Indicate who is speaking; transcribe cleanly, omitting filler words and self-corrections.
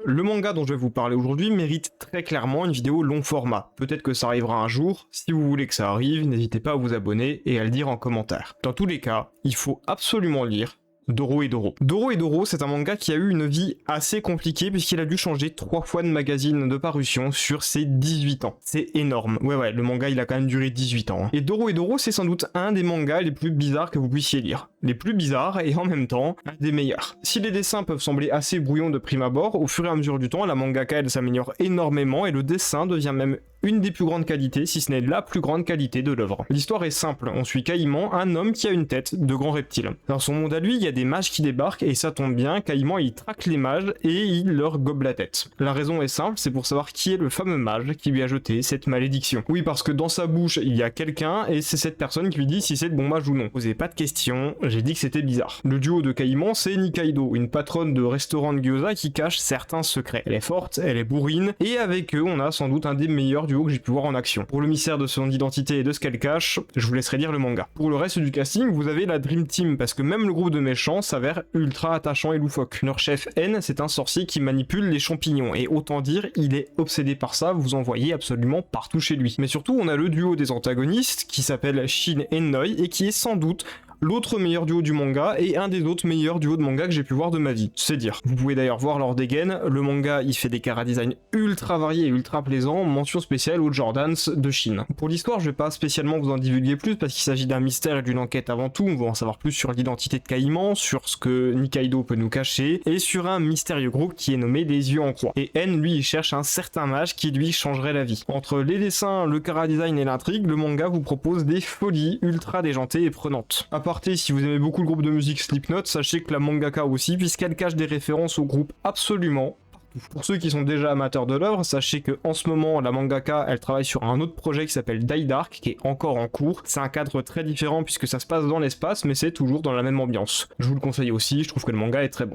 Speaker 1: Le manga dont je vais vous parler aujourd'hui mérite très clairement une vidéo long format. Peut-être que ça arrivera un jour, si vous voulez que ça arrive, n'hésitez pas à vous abonner et à le dire en commentaire. Dans tous les cas, il faut absolument lire Dorohedoro. Dorohedoro, c'est un manga qui a eu une vie assez compliquée puisqu'il a dû changer 3 fois de magazine de parution sur ses 18 ans. C'est énorme. Ouais, le manga il a quand même duré 18 ans. Et Dorohedoro, c'est sans doute un des mangas les plus bizarres que vous puissiez lire. Les plus bizarres et en même temps, un des meilleurs. Si les dessins peuvent sembler assez brouillons de prime abord, au fur et à mesure du temps, la mangaka elle s'améliore énormément et le dessin devient même une des plus grandes qualités, si ce n'est la plus grande qualité de l'œuvre. L'histoire est simple, on suit Caïman, un homme qui a une tête de grand reptile. Dans son monde à lui, il y a des mages qui débarquent et ça tombe bien, Caïman il traque les mages et il leur gobe la tête. La raison est simple, c'est pour savoir qui est le fameux mage qui lui a jeté cette malédiction. Oui, parce que dans sa bouche, il y a quelqu'un et c'est cette personne qui lui dit si c'est le bon mage ou non. Posez pas de questions, j'ai dit que c'était bizarre. Le duo de Caïman, c'est Nikaido, une patronne de restaurant de gyoza qui cache certains secrets. Elle est forte, elle est bourrine et avec eux, on a sans doute un des meilleurs duos que j'ai pu voir en action. Pour le mystère de son identité et de ce qu'elle cache, je vous laisserai lire le manga. Pour le reste du casting, vous avez la Dream Team, parce que même le groupe de méchants s'avère ultra attachant et loufoque. Leur chef N, c'est un sorcier qui manipule les champignons, et autant dire, il est obsédé par ça, vous en voyez absolument partout chez lui. Mais surtout, on a le duo des antagonistes, qui s'appelle Shin et Noi, et qui est sans doute l'autre meilleur duo du manga et un des autres meilleurs duos de manga que j'ai pu voir de ma vie, c'est dire. Vous pouvez d'ailleurs voir leur dégaine, le manga il fait des chara-design ultra variés et ultra plaisants, mention spéciale aux Jordans de Chine. Pour l'histoire je vais pas spécialement vous en divulguer plus parce qu'il s'agit d'un mystère et d'une enquête avant tout, on va en savoir plus sur l'identité de Caïman, sur ce que Nikaido peut nous cacher, et sur un mystérieux groupe qui est nommé les Yeux en Croix. Et N lui il cherche un certain mage qui lui changerait la vie. Entre les dessins, le chara-design et l'intrigue, le manga vous propose des folies ultra déjantées et prenantes. Si vous aimez beaucoup le groupe de musique Slipknot, sachez que la mangaka aussi, puisqu'elle cache des références au groupe absolument partout. Pour ceux qui sont déjà amateurs de l'œuvre, sachez que en ce moment, la mangaka, elle travaille sur un autre projet qui s'appelle Die Dark, qui est encore en cours. C'est un cadre très différent puisque ça se passe dans l'espace, mais c'est toujours dans la même ambiance. Je vous le conseille aussi, je trouve que le manga est très bon.